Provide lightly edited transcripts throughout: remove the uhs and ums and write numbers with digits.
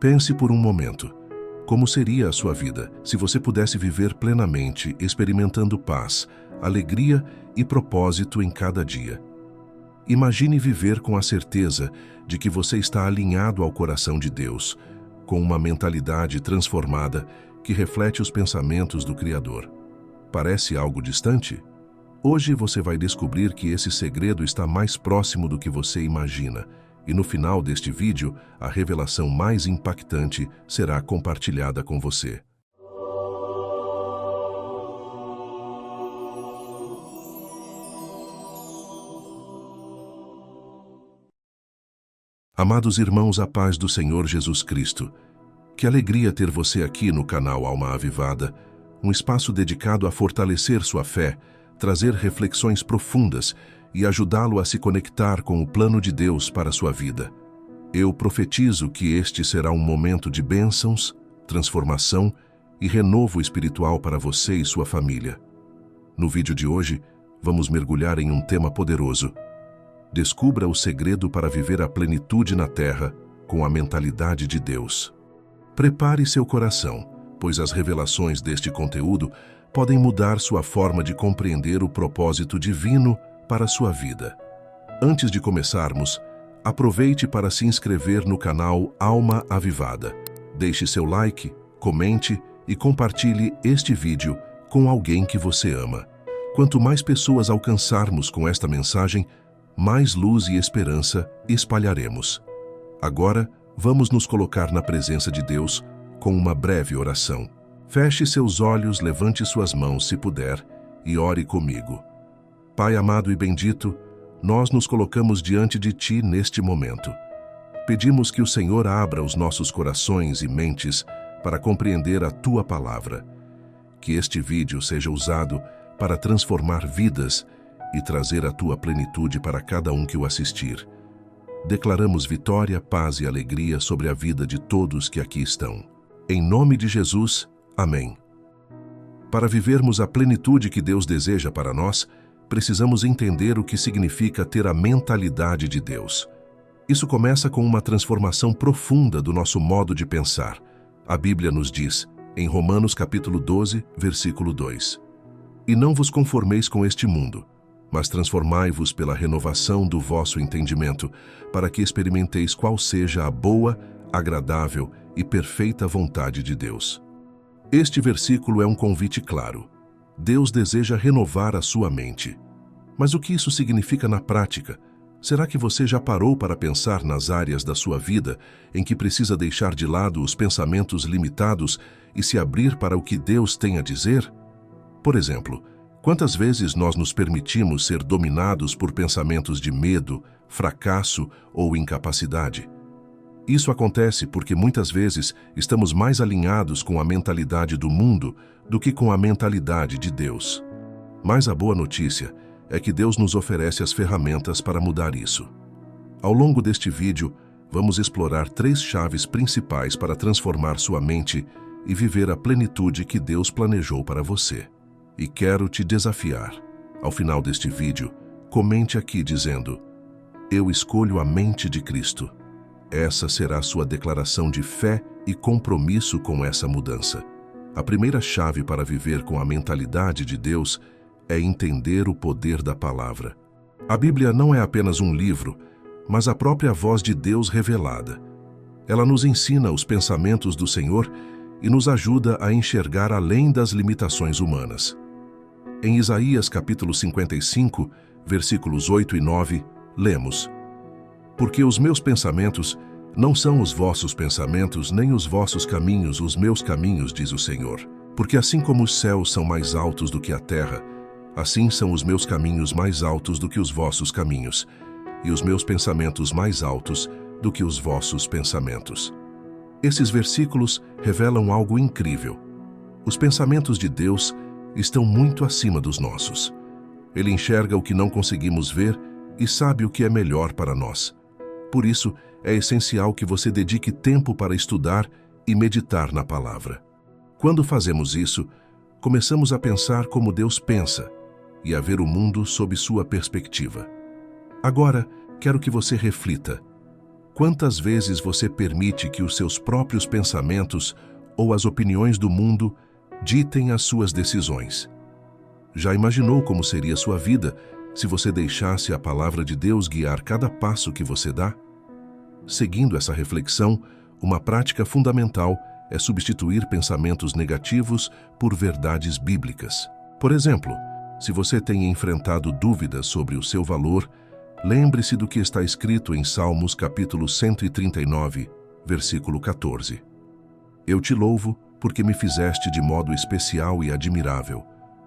Pense por um momento. Como seria a sua vida se você pudesse viver plenamente, experimentando paz, alegria e propósito em cada dia? Imagine viver com a certeza de que você está alinhado ao coração de Deus, com uma mentalidade transformada que reflete os pensamentos do Criador. Parece algo distante? Hoje você vai descobrir que esse segredo está mais próximo do que você imagina, e no final deste vídeo, a revelação mais impactante será compartilhada com você. Amados irmãos, a paz do Senhor Jesus Cristo. Que alegria ter você aqui no canal Alma Avivada, um espaço dedicado a fortalecer sua fé, trazer reflexões profundas e ajudá-lo a se conectar com o plano de Deus para a sua vida. Eu profetizo que este será um momento de bênçãos, transformação e renovo espiritual para você e sua família. No vídeo de hoje, vamos mergulhar em um tema poderoso. Descubra o segredo para viver a plenitude na terra com a mentalidade de Deus. Prepare seu coração, pois as revelações deste conteúdo podem mudar sua forma de compreender o propósito divino para a sua vida. Antes de começarmos, aproveite para se inscrever no canal Alma Avivada. Deixe seu like, comente e compartilhe este vídeo com alguém que você ama. Quanto mais pessoas alcançarmos com esta mensagem, mais luz e esperança espalharemos. Agora, vamos nos colocar na presença de Deus com uma breve oração. Feche seus olhos, levante suas mãos se puder e ore comigo. Pai amado e bendito, nós nos colocamos diante de Ti neste momento. Pedimos que o Senhor abra os nossos corações e mentes para compreender a Tua palavra. Que este vídeo seja usado para transformar vidas e trazer a Tua plenitude para cada um que o assistir. Declaramos vitória, paz e alegria sobre a vida de todos que aqui estão. Em nome de Jesus, amém. Para vivermos a plenitude que Deus deseja para nós, precisamos entender o que significa ter a mentalidade de Deus. Isso começa com uma transformação profunda do nosso modo de pensar. A Bíblia nos diz, em Romanos capítulo 12, versículo 2: E não vos conformeis com este mundo, mas transformai-vos pela renovação do vosso entendimento, para que experimenteis qual seja a boa, agradável e perfeita vontade de Deus. Este versículo é um convite claro. Deus deseja renovar a sua mente. Mas o que isso significa na prática? Será que você já parou para pensar nas áreas da sua vida em que precisa deixar de lado os pensamentos limitados e se abrir para o que Deus tem a dizer? Por exemplo, quantas vezes nós nos permitimos ser dominados por pensamentos de medo, fracasso ou incapacidade? Isso acontece porque muitas vezes estamos mais alinhados com a mentalidade do mundo do que com a mentalidade de Deus. Mas a boa notícia é que Deus nos oferece as ferramentas para mudar isso. Ao longo deste vídeo, vamos explorar 3 chaves principais para transformar sua mente e viver a plenitude que Deus planejou para você. E quero te desafiar. Ao final deste vídeo, comente aqui dizendo: Eu escolho a mente de Cristo. Essa será a sua declaração de fé e compromisso com essa mudança. A primeira chave para viver com a mentalidade de Deus é entender o poder da palavra. A Bíblia não é apenas um livro, mas a própria voz de Deus revelada. Ela nos ensina os pensamentos do Senhor e nos ajuda a enxergar além das limitações humanas. Em Isaías capítulo 55, versículos 8 e 9, lemos: Porque os meus pensamentos não são os vossos pensamentos, nem os vossos caminhos os meus caminhos, diz o Senhor. Porque assim como os céus são mais altos do que a terra, assim são os meus caminhos mais altos do que os vossos caminhos, e os meus pensamentos mais altos do que os vossos pensamentos. Esses versículos revelam algo incrível. Os pensamentos de Deus estão muito acima dos nossos. Ele enxerga o que não conseguimos ver e sabe o que é melhor para nós. Por isso, é essencial que você dedique tempo para estudar e meditar na palavra. Quando fazemos isso, começamos a pensar como Deus pensa e a ver o mundo sob sua perspectiva. Agora, quero que você reflita. Quantas vezes você permite que os seus próprios pensamentos ou as opiniões do mundo ditem as suas decisões? Já imaginou como seria sua vida se você deixasse a palavra de Deus guiar cada passo que você dá? Seguindo essa reflexão, uma prática fundamental é substituir pensamentos negativos por verdades bíblicas. Por exemplo, se você tem enfrentado dúvidas sobre o seu valor, lembre-se do que está escrito em Salmos capítulo 139, versículo 14. Eu te louvo porque me fizeste de modo especial e admirável.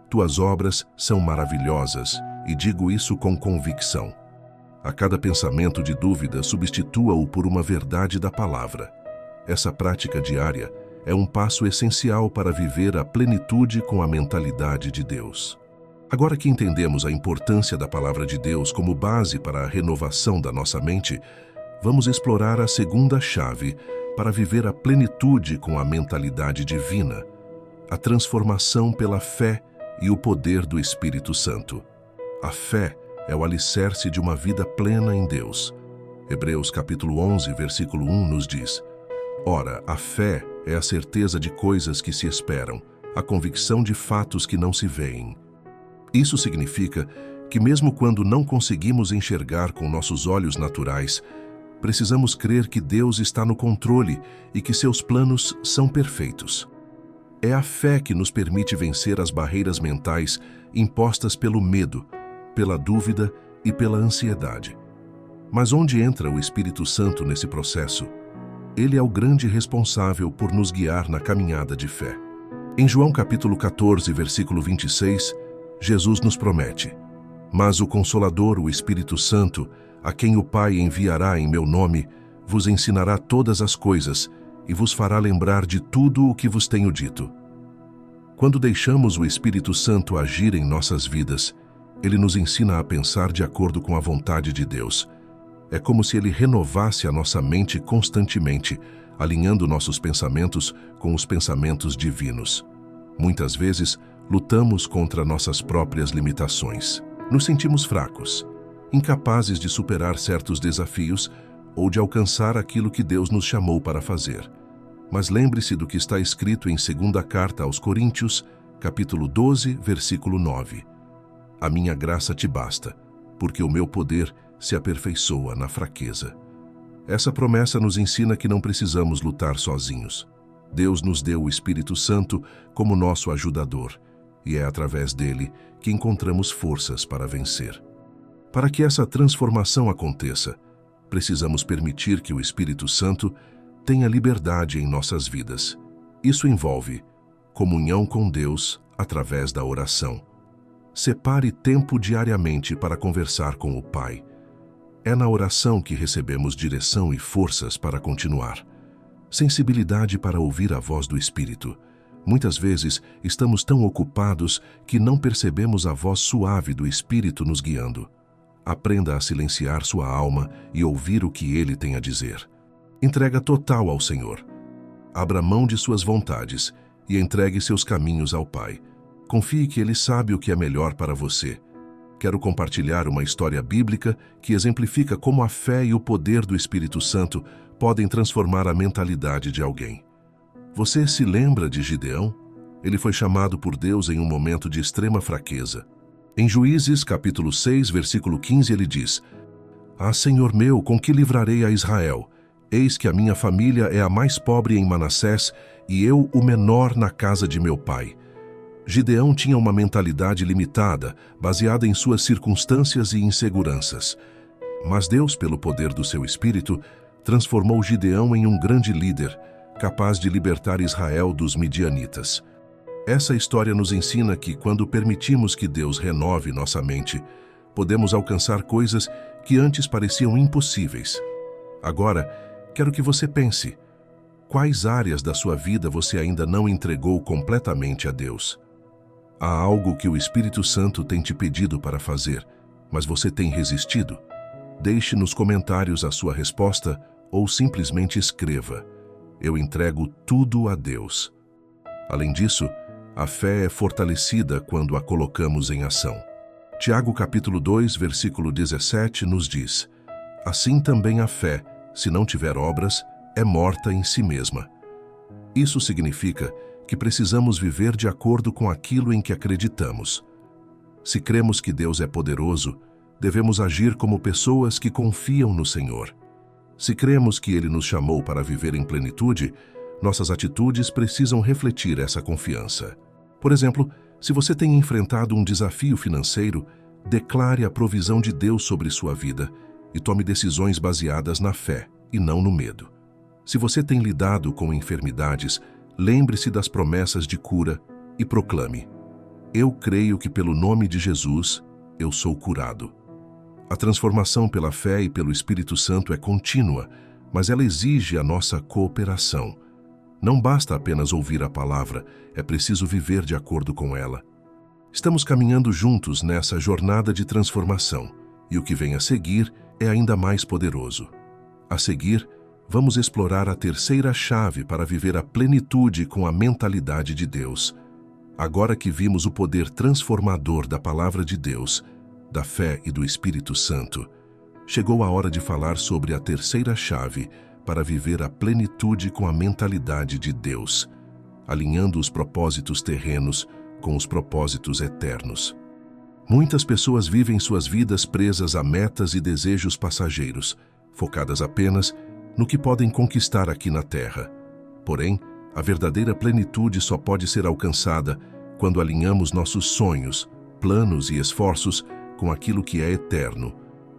Tuas obras são maravilhosas, e digo isso com convicção. A cada pensamento de dúvida, substitua-o por uma verdade da palavra. Essa prática diária é um passo essencial para viver a plenitude com a mentalidade de Deus. Agora que entendemos a importância da palavra de Deus como base para a renovação da nossa mente, vamos explorar a segunda chave para viver a plenitude com a mentalidade divina, a transformação pela fé e o poder do Espírito Santo. A fé é o alicerce de uma vida plena em Deus. Hebreus capítulo 11, versículo 1 nos diz: Ora, a fé é a certeza de coisas que se esperam, a convicção de fatos que não se veem. Isso significa que mesmo quando não conseguimos enxergar com nossos olhos naturais, precisamos crer que Deus está no controle e que seus planos são perfeitos. É a fé que nos permite vencer as barreiras mentais impostas pelo medo, pela dúvida e pela ansiedade. Mas onde entra o Espírito Santo nesse processo? Ele é o grande responsável por nos guiar na caminhada de fé. Em João capítulo 14, versículo 26, Jesus nos promete: Mas o Consolador, o Espírito Santo, a quem o Pai enviará em meu nome, vos ensinará todas as coisas e vos fará lembrar de tudo o que vos tenho dito. Quando deixamos o Espírito Santo agir em nossas vidas, ele nos ensina a pensar de acordo com a vontade de Deus. É como se ele renovasse a nossa mente constantemente, alinhando nossos pensamentos com os pensamentos divinos. Muitas vezes, lutamos contra nossas próprias limitações. Nos sentimos fracos, incapazes de superar certos desafios ou de alcançar aquilo que Deus nos chamou para fazer. Mas lembre-se do que está escrito em segunda carta aos Coríntios, capítulo 12, versículo 9. A minha graça te basta, porque o meu poder se aperfeiçoa na fraqueza. Essa promessa nos ensina que não precisamos lutar sozinhos. Deus nos deu o Espírito Santo como nosso ajudador, e é através dele que encontramos forças para vencer. Para que essa transformação aconteça, precisamos permitir que o Espírito Santo tenha liberdade em nossas vidas. Isso envolve comunhão com Deus através da oração. Separe tempo diariamente para conversar com o Pai. É na oração que recebemos direção e forças para continuar. Sensibilidade para ouvir a voz do Espírito. Muitas vezes estamos tão ocupados que não percebemos a voz suave do Espírito nos guiando. Aprenda a silenciar sua alma e ouvir o que Ele tem a dizer. Entrega total ao Senhor. Abra mão de suas vontades e entregue seus caminhos ao Pai. Confie que Ele sabe o que é melhor para você. Quero compartilhar uma história bíblica que exemplifica como a fé e o poder do Espírito Santo podem transformar a mentalidade de alguém. Você se lembra de Gideão? Ele foi chamado por Deus em um momento de extrema fraqueza. Em Juízes, capítulo 6, versículo 15, ele diz: Ah, Senhor meu, com que livrarei a Israel? Eis que a minha família é a mais pobre em Manassés e eu o menor na casa de meu pai. Gideão tinha uma mentalidade limitada, baseada em suas circunstâncias e inseguranças. Mas Deus, pelo poder do seu Espírito, transformou Gideão em um grande líder, capaz de libertar Israel dos midianitas. Essa história nos ensina que, quando permitimos que Deus renove nossa mente, podemos alcançar coisas que antes pareciam impossíveis. Agora, quero que você pense: quais áreas da sua vida você ainda não entregou completamente a Deus? Há algo que o Espírito Santo tem te pedido para fazer, mas você tem resistido? Deixe nos comentários a sua resposta ou simplesmente escreva: Eu entrego tudo a Deus. Além disso, a fé é fortalecida quando a colocamos em ação. Tiago capítulo 2, versículo 17 nos diz: Assim também a fé, se não tiver obras, é morta em si mesma. Isso significa que precisamos viver de acordo com aquilo em que acreditamos. Se cremos que Deus é poderoso, devemos agir como pessoas que confiam no Senhor. Se cremos que Ele nos chamou para viver em plenitude, nossas atitudes precisam refletir essa confiança. Por exemplo, se você tem enfrentado um desafio financeiro, declare a provisão de Deus sobre sua vida e tome decisões baseadas na fé e não no medo. Se você tem lidado com enfermidades, lembre-se das promessas de cura e proclame: eu creio que pelo nome de Jesus eu sou curado. A transformação pela fé e pelo Espírito Santo é contínua, mas ela exige a nossa cooperação. Não basta apenas ouvir a palavra, é preciso viver de acordo com ela. Estamos caminhando juntos nessa jornada de transformação, e o que vem a seguir é ainda mais poderoso. A seguir, vamos explorar a terceira chave para viver a plenitude com a mentalidade de Deus. Agora que vimos o poder transformador da palavra de Deus, da fé e do Espírito Santo, chegou a hora de falar sobre a terceira chave para viver a plenitude com a mentalidade de Deus, alinhando os propósitos terrenos com os propósitos eternos. Muitas pessoas vivem suas vidas presas a metas e desejos passageiros, focadas apenas no que podem conquistar aqui na Terra. Porém, a verdadeira plenitude só pode ser alcançada quando alinhamos nossos sonhos, planos e esforços com aquilo que é eterno,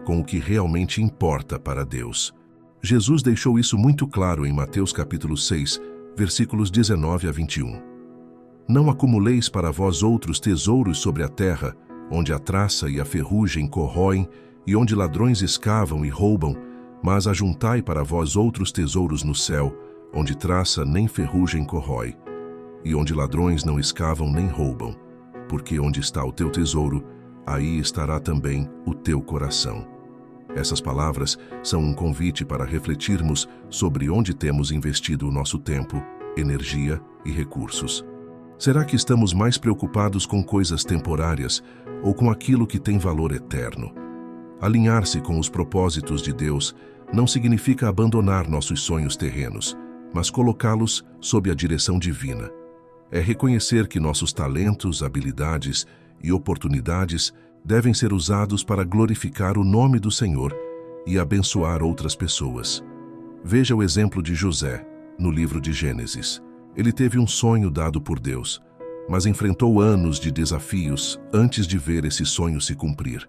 com o que realmente importa para Deus. Jesus deixou isso muito claro em Mateus capítulo 6, versículos 19 a 21. Não acumuleis para vós outros tesouros sobre a terra, onde a traça e a ferrugem corroem e onde ladrões escavam e roubam, mas ajuntai para vós outros tesouros no céu, onde traça nem ferrugem corrói, e onde ladrões não escavam nem roubam, porque onde está o teu tesouro, aí estará também o teu coração. Essas palavras são um convite para refletirmos sobre onde temos investido o nosso tempo, energia e recursos. Será que estamos mais preocupados com coisas temporárias ou com aquilo que tem valor eterno? Alinhar-se com os propósitos de Deus não significa abandonar nossos sonhos terrenos, mas colocá-los sob a direção divina. É reconhecer que nossos talentos, habilidades e oportunidades devem ser usados para glorificar o nome do Senhor e abençoar outras pessoas. Veja o exemplo de José, no livro de Gênesis. Ele teve um sonho dado por Deus, mas enfrentou anos de desafios antes de ver esse sonho se cumprir.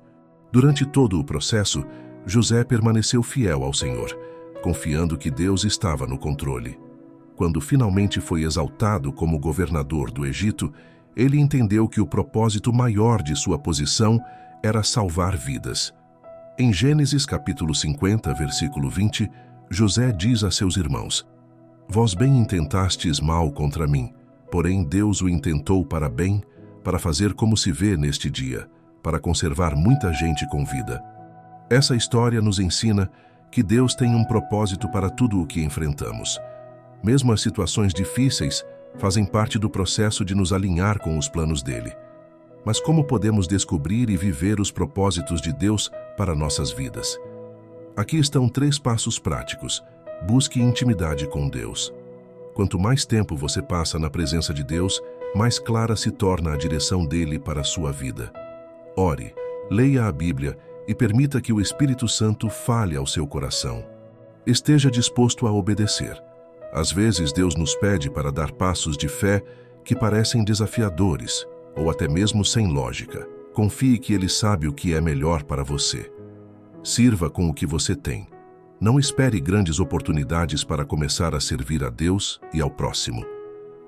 Durante todo o processo, José permaneceu fiel ao Senhor, confiando que Deus estava no controle. Quando finalmente foi exaltado como governador do Egito, ele entendeu que o propósito maior de sua posição era salvar vidas. Em Gênesis capítulo 50, versículo 20, José diz a seus irmãos: vós bem intentastes mal contra mim, porém Deus o intentou para bem, para fazer como se vê neste dia, para conservar muita gente com vida. Essa história nos ensina que Deus tem um propósito para tudo o que enfrentamos. Mesmo as situações difíceis fazem parte do processo de nos alinhar com os planos dele. Mas como podemos descobrir e viver os propósitos de Deus para nossas vidas? Aqui estão 3 passos práticos. Busque intimidade com Deus. Quanto mais tempo você passa na presença de Deus, mais clara se torna a direção dele para a sua vida. Ore, leia a Bíblia e permita que o Espírito Santo fale ao seu coração. Esteja disposto a obedecer. Às vezes Deus nos pede para dar passos de fé que parecem desafiadores, ou até mesmo sem lógica. Confie que Ele sabe o que é melhor para você. Sirva com o que você tem. Não espere grandes oportunidades para começar a servir a Deus e ao próximo.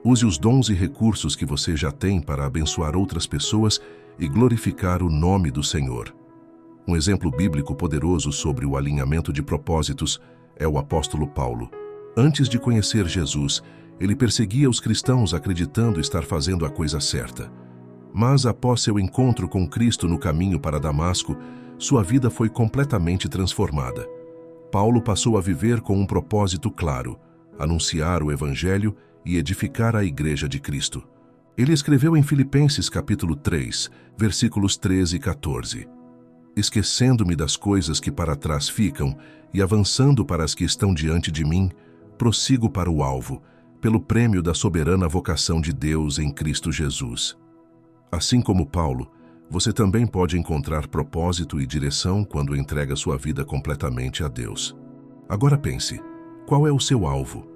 Use os dons e recursos que você já tem para abençoar outras pessoas e glorificar o nome do Senhor. Um exemplo bíblico poderoso sobre o alinhamento de propósitos é o apóstolo Paulo. Antes de conhecer Jesus, ele perseguia os cristãos acreditando estar fazendo a coisa certa. Mas após seu encontro com Cristo no caminho para Damasco, sua vida foi completamente transformada. Paulo passou a viver com um propósito claro: anunciar o Evangelho e edificar a Igreja de Cristo. Ele escreveu em Filipenses capítulo 3, versículos 13 e 14: Esquecendo-me das coisas que para trás ficam e avançando para as que estão diante de mim, prossigo para o alvo, pelo prêmio da soberana vocação de Deus em Cristo Jesus. Assim como Paulo, você também pode encontrar propósito e direção quando entrega sua vida completamente a Deus. Agora pense, qual é o seu alvo?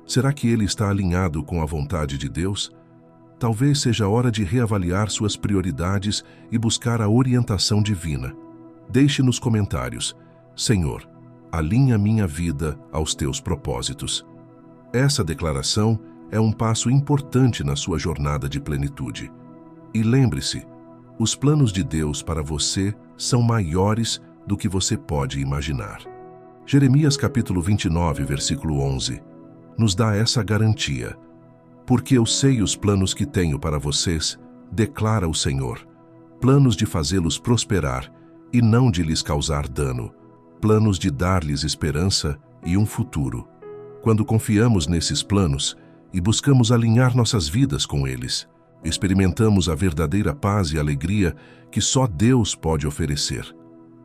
Será que ele está alinhado com a vontade de Deus? Talvez seja a hora de reavaliar suas prioridades e buscar a orientação divina. Deixe nos comentários: Senhor, alinha minha vida aos teus propósitos. Essa declaração é um passo importante na sua jornada de plenitude. E lembre-se, os planos de Deus para você são maiores do que você pode imaginar. Jeremias capítulo 29, versículo 11, nos dá essa garantia. Porque eu sei os planos que tenho para vocês, declara o Senhor, planos de fazê-los prosperar e não de lhes causar dano, planos de dar-lhes esperança e um futuro. Quando confiamos nesses planos e buscamos alinhar nossas vidas com eles, experimentamos a verdadeira paz e alegria que só Deus pode oferecer.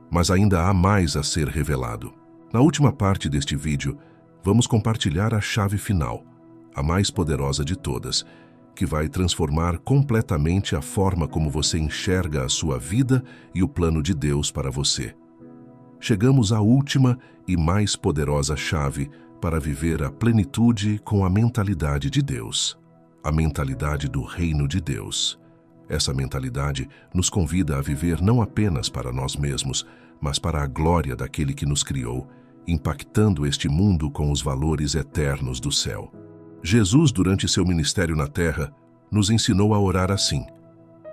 Mas ainda há mais a ser revelado. Na última parte deste vídeo, vamos compartilhar a chave final, a mais poderosa de todas, que vai transformar completamente a forma como você enxerga a sua vida e o plano de Deus para você. Chegamos à última e mais poderosa chave para viver a plenitude com a mentalidade de Deus, a mentalidade do reino de Deus. Essa mentalidade nos convida a viver não apenas para nós mesmos, mas para a glória daquele que nos criou, impactando este mundo com os valores eternos do céu. Jesus, durante seu ministério na terra, nos ensinou a orar assim: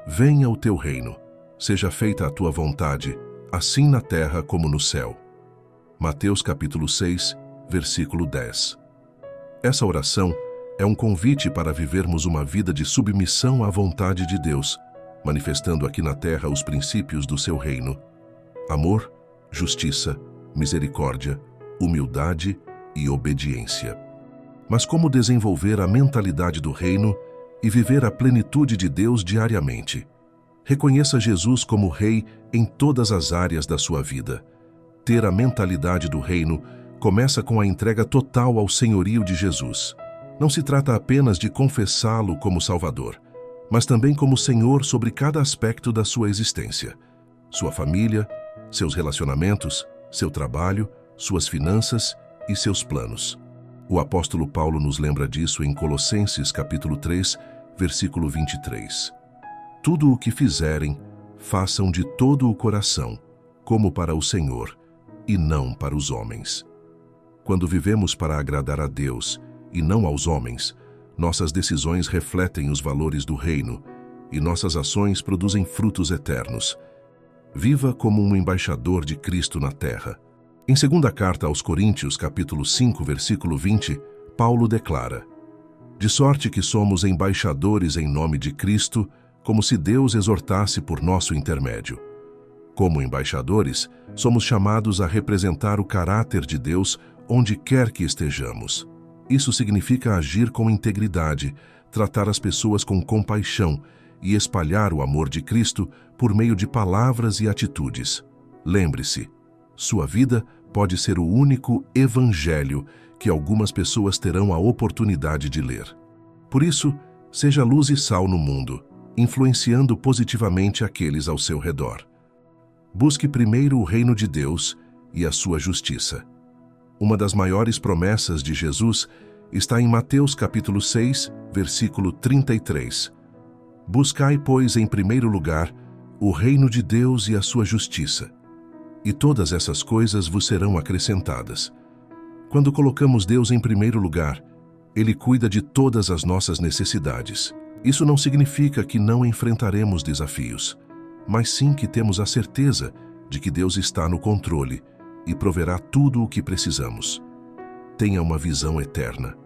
Venha o teu reino, seja feita a tua vontade, assim na terra como no céu. Mateus capítulo 6, versículo 10. Essa oração é um convite para vivermos uma vida de submissão à vontade de Deus, manifestando aqui na terra os princípios do seu reino: amor, justiça, misericórdia, humildade e obediência. Mas como desenvolver a mentalidade do reino e viver a plenitude de Deus diariamente? Reconheça Jesus como Rei em todas as áreas da sua vida. Ter a mentalidade do reino começa com a entrega total ao senhorio de Jesus. Não se trata apenas de confessá-lo como Salvador, mas também como Senhor sobre cada aspecto da sua existência: sua família, seus relacionamentos, seu trabalho, suas finanças e seus planos. O apóstolo Paulo nos lembra disso em Colossenses capítulo 3, versículo 23. Tudo o que fizerem, façam de todo o coração, como para o Senhor, e não para os homens. Quando vivemos para agradar a Deus e não aos homens, nossas decisões refletem os valores do reino e nossas ações produzem frutos eternos. Viva como um embaixador de Cristo na terra. Em segunda carta aos Coríntios, capítulo 5, versículo 20, Paulo declara: De sorte que somos embaixadores em nome de Cristo, como se Deus exortasse por nosso intermédio. Como embaixadores, somos chamados a representar o caráter de Deus onde quer que estejamos. Isso significa agir com integridade, tratar as pessoas com compaixão e espalhar o amor de Cristo por meio de palavras e atitudes. Lembre-se, sua vida pode ser o único evangelho que algumas pessoas terão a oportunidade de ler. Por isso, seja luz e sal no mundo, influenciando positivamente aqueles ao seu redor. Busque primeiro o reino de Deus e a sua justiça. Uma das maiores promessas de Jesus está em Mateus capítulo 6, versículo 33. Buscai, pois, em primeiro lugar, o reino de Deus e a sua justiça, e todas essas coisas vos serão acrescentadas. Quando colocamos Deus em primeiro lugar, Ele cuida de todas as nossas necessidades. Isso não significa que não enfrentaremos desafios, mas sim que temos a certeza de que Deus está no controle e proverá tudo o que precisamos. Tenha uma visão eterna.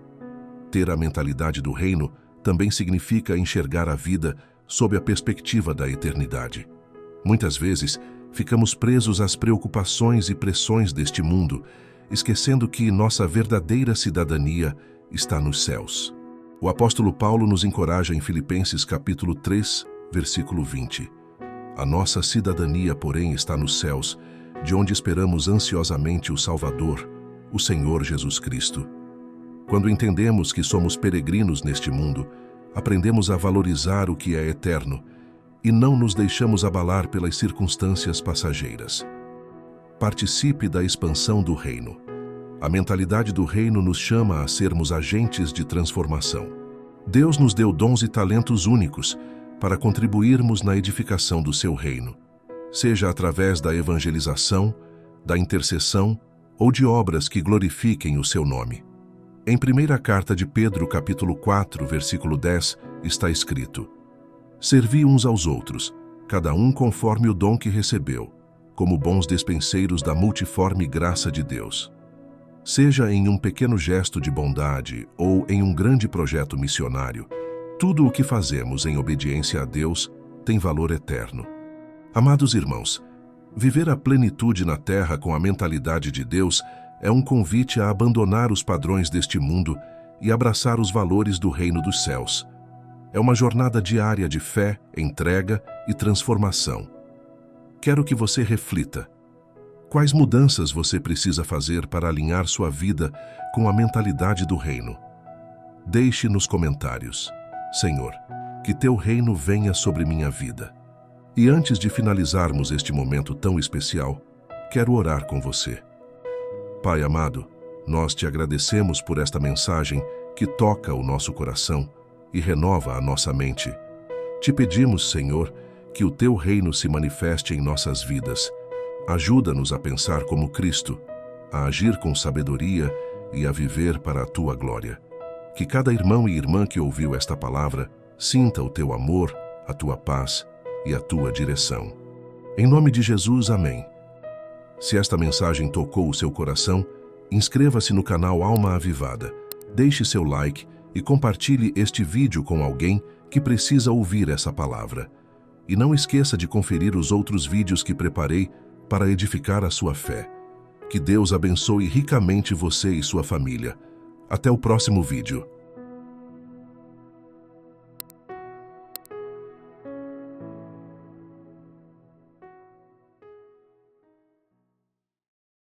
Ter a mentalidade do reino também significa enxergar a vida sob a perspectiva da eternidade. Muitas vezes, ficamos presos às preocupações e pressões deste mundo, esquecendo que nossa verdadeira cidadania está nos céus. O apóstolo Paulo nos encoraja em Filipenses capítulo 3, versículo 20. A nossa cidadania, porém, está nos céus, de onde esperamos ansiosamente o Salvador, o Senhor Jesus Cristo. Quando entendemos que somos peregrinos neste mundo, aprendemos a valorizar o que é eterno e não nos deixamos abalar pelas circunstâncias passageiras. Participe da expansão do reino. A mentalidade do reino nos chama a sermos agentes de transformação. Deus nos deu dons e talentos únicos para contribuirmos na edificação do seu reino, seja através da evangelização, da intercessão ou de obras que glorifiquem o seu nome. Em 1ª carta de Pedro, capítulo 4, versículo 10, está escrito: Servi uns aos outros, cada um conforme o dom que recebeu, como bons despenseiros da multiforme graça de Deus. Seja em um pequeno gesto de bondade ou em um grande projeto missionário, tudo o que fazemos em obediência a Deus tem valor eterno. Amados irmãos, viver a plenitude na terra com a mentalidade de Deus é um convite a abandonar os padrões deste mundo e abraçar os valores do reino dos céus. É uma jornada diária de fé, entrega e transformação. Quero que você reflita. Quais mudanças você precisa fazer para alinhar sua vida com a mentalidade do reino? Deixe nos comentários. Senhor, que teu reino venha sobre minha vida. E antes de finalizarmos este momento tão especial, quero orar com você. Pai amado, nós te agradecemos por esta mensagem que toca o nosso coração e renova a nossa mente. Te pedimos, Senhor, que o teu reino se manifeste em nossas vidas. Ajuda-nos a pensar como Cristo, a agir com sabedoria e a viver para a tua glória. Que cada irmão e irmã que ouviu esta palavra sinta o teu amor, a tua paz e a tua direção. Em nome de Jesus, amém. Se esta mensagem tocou o seu coração, inscreva-se no canal Alma Avivada, deixe seu like e compartilhe este vídeo com alguém que precisa ouvir essa palavra. E não esqueça de conferir os outros vídeos que preparei para edificar a sua fé. Que Deus abençoe ricamente você e sua família. Até o próximo vídeo.